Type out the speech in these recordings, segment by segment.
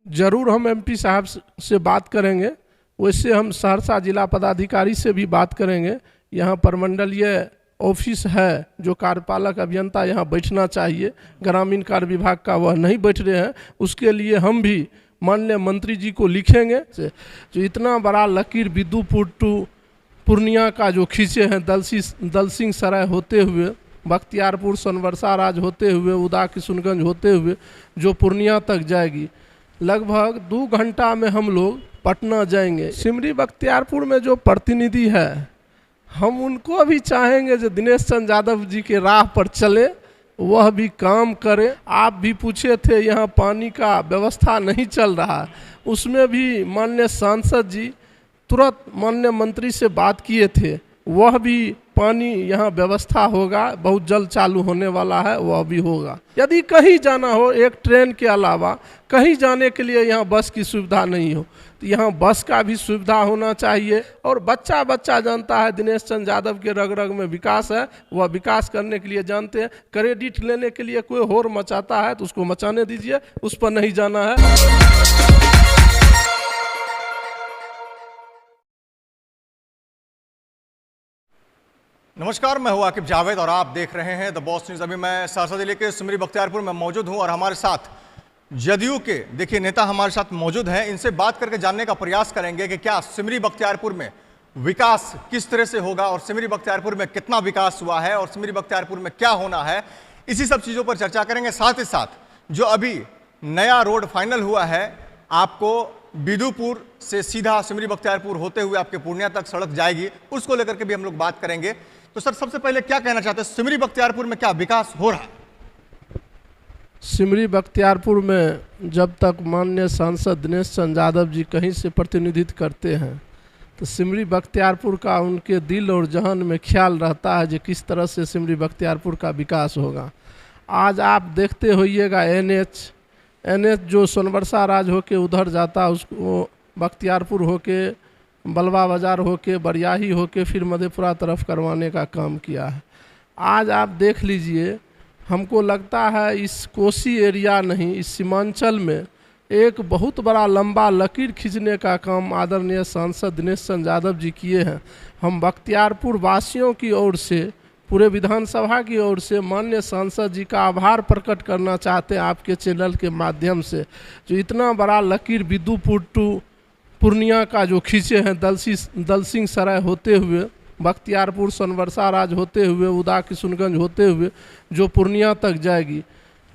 ज़रूर हम एमपी साहब से बात करेंगे। वैसे हम सहरसा जिला पदाधिकारी से भी बात करेंगे। यहाँ प्रमंडलीय ऑफिस है, जो कार्यपालक अभियंता यहाँ बैठना चाहिए, ग्रामीण कार्य विभाग का वह नहीं बैठ रहे हैं। उसके लिए हम भी माननीय मंत्री जी को लिखेंगे जो इतना बड़ा लकीर बिदुपुर टू पूर्णिया का जो खींचे हैं, दलसिंह सराय होते हुए, बख्तियारपुर, सोनवर्षा राज होते हुए, उदा किशुनगंज होते हुए जो पूर्णिया तक जाएगी, लगभग 2 घंटा में हम लोग पटना जाएंगे। सिमरी बख्तियारपुर में जो प्रतिनिधि है, हम उनको भी चाहेंगे जो दिनेश चंद्र यादव जी के राह पर चले, वह भी काम करे। आप भी पूछे थे यहाँ पानी का व्यवस्था नहीं चल रहा, उसमें भी माननीय सांसद जी तुरंत माननीय मंत्री से बात किए थे। वह भी पानी यहाँ व्यवस्था होगा, बहुत जल्द चालू होने वाला है, वह भी होगा। यदि कहीं जाना हो, एक ट्रेन के अलावा कहीं जाने के लिए यहाँ बस की सुविधा नहीं हो, तो यहाँ बस का भी सुविधा होना चाहिए। और बच्चा बच्चा जानता है दिनेश चंद्र यादव के रग रग में विकास है, वह विकास करने के लिए जानते हैं। क्रेडिट लेने के लिए कोई होर मचाता है तो उसको मचाने दीजिए, उस पर नहीं जाना है। नमस्कार, मैं हूं आकिब जावेद और आप देख रहे हैं द बॉस न्यूज। अभी मैं सहरसा जिले के सिमरी बख्तियारपुर में मौजूद हूं और हमारे साथ जदयू के देखिए नेता हमारे साथ मौजूद हैं। इनसे बात करके जानने का प्रयास करेंगे कि क्या सिमरी बख्तियारपुर में विकास किस तरह से होगा और सिमरी बख्तियारपुर में कितना विकास हुआ है और सिमरी बख्तियारपुर में क्या होना है, इसी सब चीज़ों पर चर्चा करेंगे। साथ ही साथ जो अभी नया रोड फाइनल हुआ है, आपको बिदुपुर से सीधा सिमरी बख्तियारपुर होते हुए आपके पूर्णिया तक सड़क जाएगी, उसको लेकर के भी हम लोग बात करेंगे। तो सर, सबसे पहले क्या कहना चाहते हैं, सिमरी बख्तियारपुर में क्या विकास हो रहा है? सिमरी बख्तियारपुर में जब तक माननीय सांसद दिनेश चंद्र यादव जी कहीं से प्रतिनिधित्व करते हैं, तो सिमरी बख्तियारपुर का उनके दिल और जहन में ख्याल रहता है कि किस तरह से सिमरी बख्तियारपुर का विकास होगा। आज आप देखते होइएगा एनएच जो सोनवर्षा राज होके उधर जाता, उसको बख्तियारपुर होके, बलवा बाज़ार होके, बरियाही होके, फिर मधेपुरा तरफ करवाने का काम किया है। आज आप देख लीजिए, हमको लगता है इस कोसी एरिया नहीं, इस सीमांचल में एक बहुत बड़ा लंबा लकीर खींचने का काम आदरणीय सांसद दिनेश चंद्र यादव जी किए हैं। हम बख्तियारपुर वासियों की ओर से, पूरे विधानसभा की ओर से माननीय सांसद जी का आभार प्रकट करना चाहते हैं आपके चैनल के माध्यम से, जो इतना बड़ा लकीर बिदुपुर टू पूर्णिया का जो खींचे हैं, दलसिंह सराय होते हुए, बख्तियारपुर, सोनवर्षा राज होते हुए, उदा किशुनगंज होते हुए जो पूर्णिया तक जाएगी,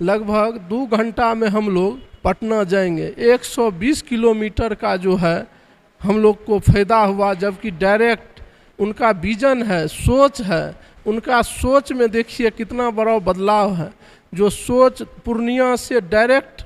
लगभग 2 घंटा में हम लोग पटना जाएंगे। 120 किलोमीटर का जो है हम लोग को फ़ायदा हुआ, जबकि डायरेक्ट उनका विजन है, सोच है, उनका सोच में देखिए कितना बड़ा बदलाव है। जो सोच पूर्णिया से डायरेक्ट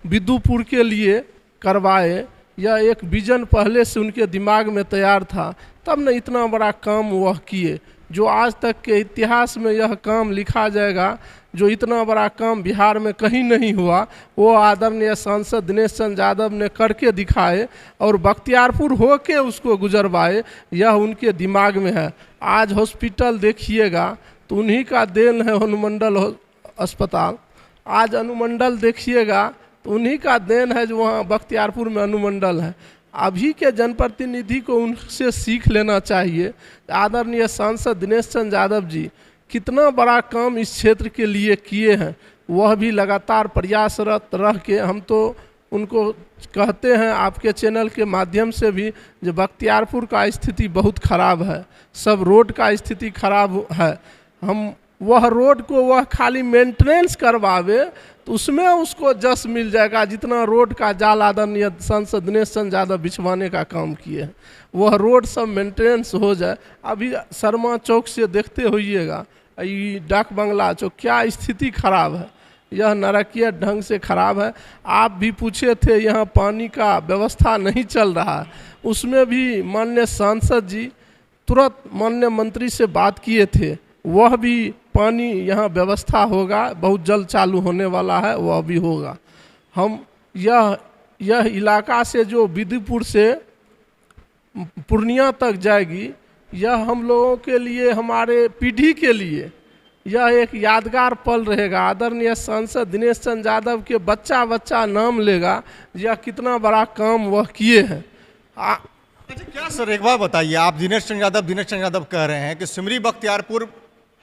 बिदुपुर के लिए करवाए, यह एक विजन पहले से उनके दिमाग में तैयार था, तब न इतना बड़ा काम वह किए। जो आज तक के इतिहास में यह काम लिखा जाएगा, जो इतना बड़ा काम बिहार में कहीं नहीं हुआ, वो आदरणीय सांसद दिनेश चंद्र यादव ने करके दिखाए और बख्तियारपुर होके उसको गुजरवाए, यह उनके दिमाग में है। आज हॉस्पिटल देखिएगा तो उन्हीं का देन है, अनुमंडल अस्पताल। आज अनुमंडल देखिएगा तो उन्हीं का देन है जो वहाँ बख्तियारपुर में अनुमंडल है। अभी के जनप्रतिनिधि को उनसे सीख लेना चाहिए। आदरणीय सांसद दिनेश चंद्र यादव जी कितना बड़ा काम इस क्षेत्र के लिए किए हैं, वह भी लगातार प्रयासरत रह के, हम तो उनको कहते हैं आपके चैनल के माध्यम से भी, जो बख्तियारपुर का स्थिति बहुत ख़राब है, सब रोड का स्थिति खराब है। हम वह रोड को वह खाली मेंटेनेंस करवावे तो उसमें उसको जस मिल जाएगा, जितना रोड का जाल आदरणीय सांसद दिनेश चंद्र यादव बिछवाने का काम किए हैं, वह रोड सब मेंटेनेंस हो जाए। अभी शर्मा चौक से देखते होइएगा, ये डाक बंगला चौक, क्या स्थिति खराब है, यह नरकीय ढंग से खराब है। आप भी पूछे थे यहाँ पानी का व्यवस्था नहीं चल रहा, उसमें भी माननीय सांसद जी तुरंत माननीय मंत्री से बात किए थे, वह भी पानी यहाँ व्यवस्था होगा, बहुत जल्द चालू होने वाला है, वह भी होगा। हम यह इलाका से जो बिदुपुर से पूर्णिया तक जाएगी, यह हम लोगों के लिए, हमारे पीढ़ी के लिए यह एक यादगार पल रहेगा। आदरणीय सांसद दिनेश चंद्र यादव के बच्चा बच्चा नाम लेगा, यह कितना बड़ा काम वह किए हैं। अच्छा क्या सर, एक बात बताइए, आप दिनेश चंद्र यादव कह रहे हैं कि सिमरी बख्तियारपुर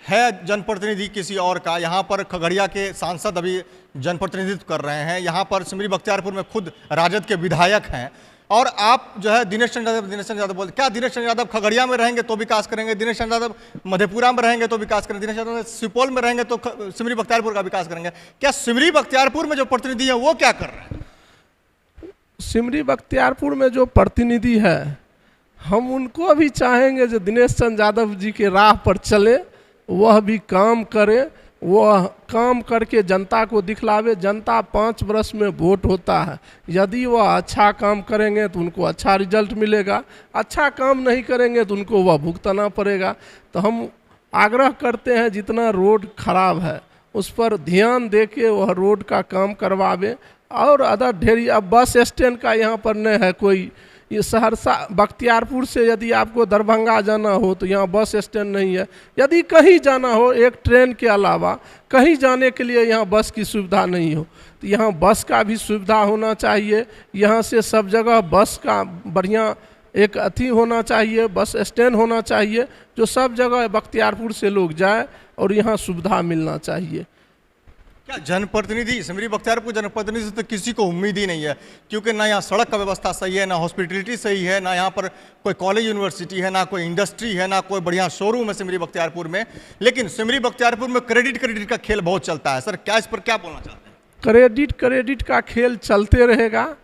है जनप्रतिनिधि किसी और का, यहाँ पर खगड़िया के सांसद अभी जनप्रतिनिधित्व कर रहे हैं, यहाँ पर सिमरी बख्तियारपुर में खुद राजद के विधायक हैं, और आप जो है दिनेश चंद्र यादव बोलते। क्या दिनेश चंद्र यादव खगड़िया में रहेंगे तो विकास करेंगे, दिनेश चंद्र यादव मधेपुरा में रहेंगे तो विकास करेंगे, दिनेश यादव सुपौल में रहेंगे तो सिमरी बख्तियारपुर का विकास करेंगे? क्या सिमरी बख्तियारपुर में जो प्रतिनिधि है वो क्या कर रहे हैं? सिमरी बख्तियारपुर में जो प्रतिनिधि है, हम उनको भी चाहेंगे जो दिनेश चंद्र यादव जी के राह पर चले, वह भी काम करे, वह काम करके जनता को दिखलावे। जनता 5 वर्ष में वोट होता है, यदि वह अच्छा काम करेंगे तो उनको अच्छा रिजल्ट मिलेगा, अच्छा काम नहीं करेंगे तो उनको वह भुगतना पड़ेगा। तो हम आग्रह करते हैं जितना रोड खराब है उस पर ध्यान दे के वह रोड का काम करवावे। और अदर ढेरी, अब बस स्टैंड का यहाँ पर नहीं है कोई, ये सहरसा बख्तियारपुर से यदि आपको दरभंगा जाना हो तो यहाँ बस स्टैंड नहीं है। यदि कहीं जाना हो एक ट्रेन के अलावा कहीं जाने के लिए यहाँ बस की सुविधा नहीं हो, तो यहाँ बस का भी सुविधा होना चाहिए। यहाँ से सब जगह बस का बढ़िया एक अथी होना चाहिए, बस स्टैंड होना चाहिए जो सब जगह बख्तियारपुर से लोग जाए और यहाँ सुविधा मिलना चाहिए। क्या जनप्रतिनिधि, सिमरी बख्तियारपुर जनप्रतिनिधि से तो किसी को उम्मीद ही नहीं है, क्योंकि ना यहाँ सड़क का व्यवस्था सही है, ना हॉस्पिटलिटी सही है, ना यहाँ पर कोई कॉलेज यूनिवर्सिटी है, ना कोई इंडस्ट्री है, ना कोई बढ़िया शोरूम है सिमरी बख्तियारपुर में। लेकिन सिमरी बख्तियारपुर में क्रेडिट का खेल बहुत चलता है। सर क्या इस पर क्या बोलना चाहते हैं? क्रेडिट का खेल चलते रहेगा,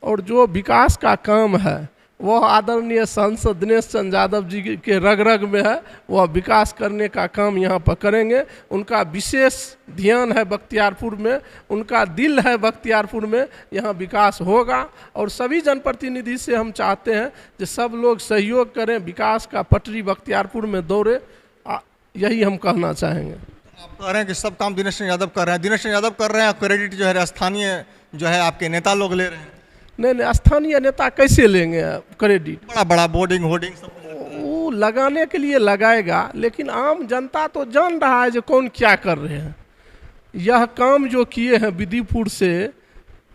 और जो विकास का काम है वह आदरणीय सांसद दिनेश चंद्र यादव जी के रग रग में है। वह विकास करने का काम यहाँ पर करेंगे। उनका विशेष ध्यान है बख्तियारपुर में, उनका दिल है बख्तियारपुर में, यहाँ विकास होगा। और सभी जनप्रतिनिधि से हम चाहते हैं कि सब लोग सहयोग करें, विकास का पटरी बख्तियारपुर में दौड़े, यही हम कहना चाहेंगे। आप कह रहे हैं कि सब काम दिनेश चंद्र यादव कर रहे हैं, दिनेश चंद्र यादव कर रहे हैं, क्रेडिट जो है स्थानीय जो है आपके नेता लोग ले रहे हैं? नहीं, स्थानीय नेता कैसे लेंगे क्रेडिट? बड़ा बड़ा बोर्डिंग होर्डिंग सब वो लगाने के लिए लगाएगा, लेकिन आम जनता तो जान रहा है जो कौन क्या कर रहे हैं। यह काम जो किए हैं विधिपुर से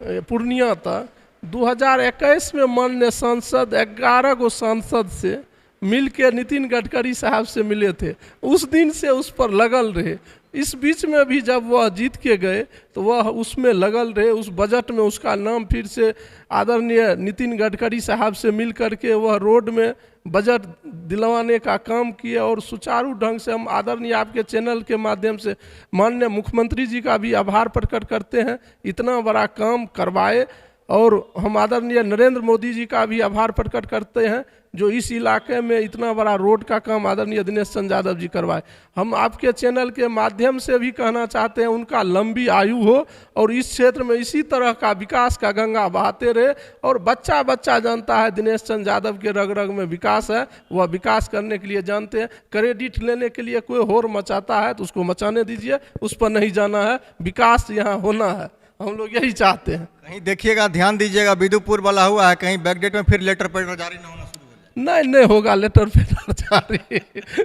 पूर्णिया तक, 2021 में माननीय सांसद 11 गो सांसद से मिल के नितिन गडकरी साहब से मिले थे, उस दिन से उस पर लगल रहे। इस बीच में भी जब वह जीत के गए तो वह उसमें लगल रहे। उस बजट में उसका नाम फिर से आदरणीय नितिन गडकरी साहब से मिल करके वह रोड में बजट दिलवाने का काम किए, और सुचारू ढंग से हम आदरणीय आपके चैनल के माध्यम से माननीय मुख्यमंत्री जी का भी आभार प्रकट करते हैं, इतना बड़ा काम करवाए। और हम आदरणीय नरेंद्र मोदी जी का भी आभार प्रकट करते हैं जो इस इलाके में इतना बड़ा रोड का काम आदरणीय दिनेश चंद्र यादव जी करवाए। हम आपके चैनल के माध्यम से भी कहना चाहते हैं उनका लंबी आयु हो और इस क्षेत्र में इसी तरह का विकास का गंगा बहाते रहे। और बच्चा बच्चा जानता है दिनेश चंद्र यादव के रग रग में विकास है, वह विकास करने के लिए जानते हैं। क्रेडिट लेने के लिए कोई होर मचाता है तो उसको मचाने दीजिए, उस पर नहीं जाना है, विकास यहाँ होना है, हम लोग यही चाहते हैं। कहीं देखिएगा, ध्यान दीजिएगा, विदुपुर वाला हुआ है, कहीं बैकडेट में फिर लेटर पैड जारी ना होना शुरू हो जाए। नहीं होगा लेटर पैड जारी,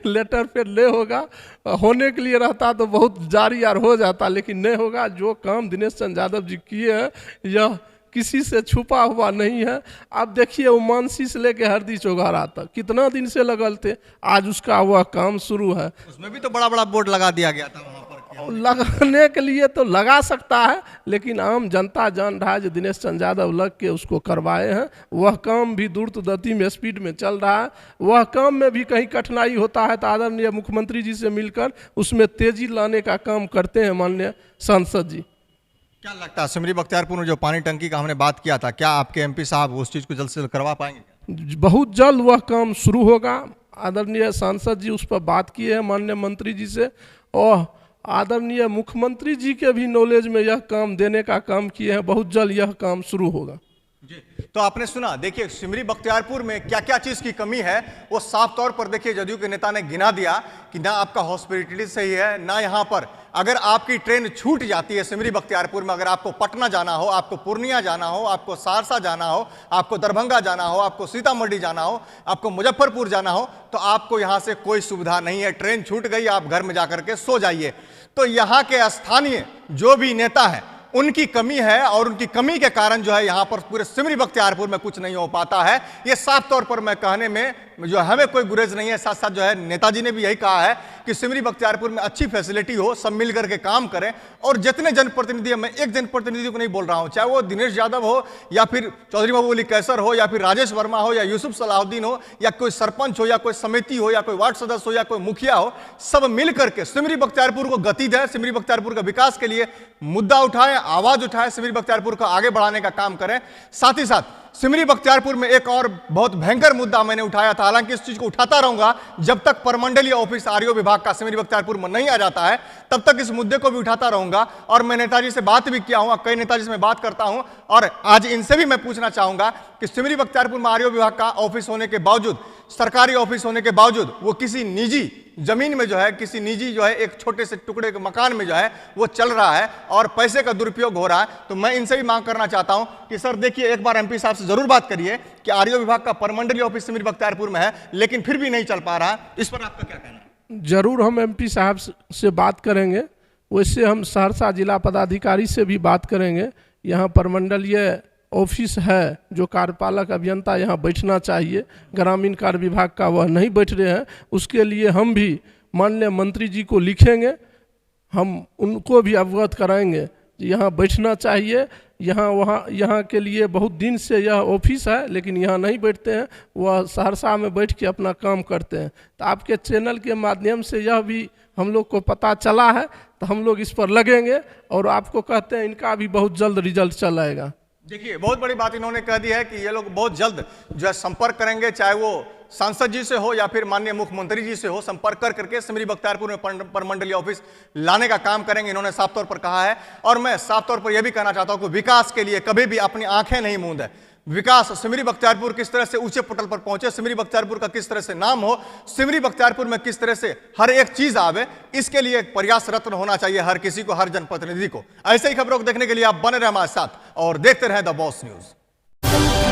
लेटर पैड नहीं होगा। होने के लिए रहता तो बहुत जारी यार हो जाता, लेकिन नहीं होगा। जो काम दिनेश चंद्र यादव जी किए हैं यह किसी से छुपा हुआ नहीं है। अब देखिए वो मानसी से लेके हरदी चौघारा तक कितना दिन से लगल थे, आज उसका वह काम शुरू है। उसमें भी तो बड़ा बड़ा बोर्ड लगा दिया गया था वहाँ पर। लगाने के लिए तो लगा सकता है, लेकिन आम जनता जान रहा है जो दिनेश चंद्र यादव लग के उसको करवाए हैं। वह काम भी द्रुत गति में स्पीड में चल रहा है। वह काम में भी कहीं कठिनाई होता है तो आदरणीय मुख्यमंत्री जी से मिलकर उसमें तेजी लाने का काम करते हैं माननीय सांसद जी। क्या लगता है सिमरी बख्तियारपुर में जो पानी टंकी का हमने बात किया था, क्या आपके एमपी साहब उस चीज़ को जल्द से जल्द करवा पाएंगे? बहुत जल्द वह काम शुरू होगा। आदरणीय सांसद जी उस पर बात किए हैं माननीय मंत्री जी से, और आदरणीय मुख्यमंत्री जी के भी नॉलेज में यह काम देने का काम किए हैं। बहुत जल्द यह काम शुरू होगा। जी, तो आपने सुना। देखिए सिमरी बख्तियारपुर में क्या क्या चीज की कमी है वो साफ तौर पर देखिए जदयू के नेता ने गिना दिया कि ना आपका हॉस्पिटलिटी सही है, ना यहाँ पर अगर आपकी ट्रेन छूट जाती है सिमरी बख्तियारपुर में, अगर आपको पटना जाना हो, आपको पूर्णिया जाना हो, आपको सहरसा जाना हो, आपको दरभंगा जाना हो, आपको सीतामढ़ी जाना हो, आपको मुजफ्फरपुर जाना हो, तो आपको यहां से कोई सुविधा नहीं है। ट्रेन छूट गई, आप घर में जाकर के सो जाइए। तो यहाँ के स्थानीय जो भी नेता है उनकी कमी है, और उनकी कमी के कारण जो है यहां पर पूरे सिमरी बख्तियारपुर में कुछ नहीं हो पाता है। यह साफ तौर पर मैं कहने में जो हमें कोई गुरेज नहीं है। साथ साथ जो है नेताजी ने भी यही कहा है कि सिमरी बख्तियारपुर में अच्छी फैसिलिटी हो, सब मिलकर के काम करें। और जितने जनप्रतिनिधि, मैं एक जनप्रतिनिधि को नहीं बोल रहा हूं, चाहे वो दिनेश यादव हो या फिर चौधरी महबूब अली कैसर हो या फिर राजेश वर्मा हो या यूसुफ सलाहुद्दीन हो या कोई सरपंच हो या कोई समिति हो या कोई वार्ड सदस्य हो या कोई मुखिया हो, सब मिलकर के सिमरी बख्तियारपुर को गति दें, सिमरी बख्तियारपुर के विकास के लिए मुद्दा उठाएं, आवाज उठाएं, सिमरी बख्तियारपुर को आगे बढ़ाने का काम करें। साथ ही साथ सिमरी बख्तियारपुर में एक और बहुत भयंकर मुद्दा मैंने उठाया था, हालांकि इस चीज को उठाता रहूंगा जब तक परमंडलीय ऑफिस आरओ विभाग का सिमरी बख्तियारपुर में नहीं आ जाता है, तब तक इस मुद्दे को भी उठाता रहूंगा। और मैं नेताजी से बात भी किया हूं, कई नेताजी से मैं बात करता हूं, और आज इनसे भी मैं पूछना चाहूंगा कि सिमरी बख्तियारपुर में आरओ विभाग का ऑफिस होने के बावजूद, सरकारी ऑफिस होने के बावजूद, वो किसी निजी जमीन में जो है, किसी निजी जो है एक छोटे से टुकड़े के मकान में जो है वो चल रहा है और पैसे का दुरुपयोग हो रहा है। तो मैं इनसे भी मांग करना चाहता हूं कि सर देखिए, एक बार एमपी साहब से जरूर बात करिए कि आरओ विभाग का परमंडलीय ऑफिस सिमरी बख्तियारपुर में है लेकिन फिर भी नहीं चल पा रहा है, इस पर आपका क्या कहना है? जरूर हम एमपी साहब से बात करेंगे, वैसे हम सहरसा जिला पदाधिकारी से भी बात करेंगे। यहाँ परमंडलीय ऑफिस है, जो कार्यपालक अभियंता यहाँ बैठना चाहिए, ग्रामीण कार्य विभाग का वह नहीं बैठ रहे हैं। उसके लिए हम भी माननीय मंत्री जी को लिखेंगे, हम उनको भी अवगत कराएंगे यहाँ बैठना चाहिए। यहाँ के लिए बहुत दिन से यह ऑफिस है लेकिन यहाँ नहीं बैठते हैं, वह सहरसा में बैठ के अपना काम करते हैं। तो आपके चैनल के माध्यम से यह भी हम लोग को पता चला है, तो हम लोग इस पर लगेंगे और आपको कहते हैं इनका भी बहुत जल्द रिजल्ट चल आएगा। देखिए बहुत बड़ी बात इन्होंने कह दी है कि ये लोग बहुत जल्द जो है संपर्क करेंगे, चाहे वो सांसद जी से हो या फिर माननीय मुख्यमंत्री जी से हो, संपर्क कर करके सिमरी बख्तियारपुर में परमंडलीय ऑफिस लाने का काम करेंगे, इन्होंने साफ तौर पर कहा है। और मैं साफ तौर पर यह भी कहना चाहता हूं कि विकास के लिए कभी भी अपनी आंखें नहीं मूंद है। विकास, सिमरी बख्तियारपुर किस तरह से ऊंचे पटल पर पहुंचे, सिमरी बख्तियारपुर का किस तरह से नाम हो, सिमरी बख्तियारपुर में किस तरह से हर एक चीज आवे, इसके लिए प्रयासरत होना चाहिए हर किसी को, हर जनप्रतिनिधि को। ऐसे ही खबरों को देखने के लिए आप बने रहे हमारे साथ और देखते रहें द बॉस न्यूज।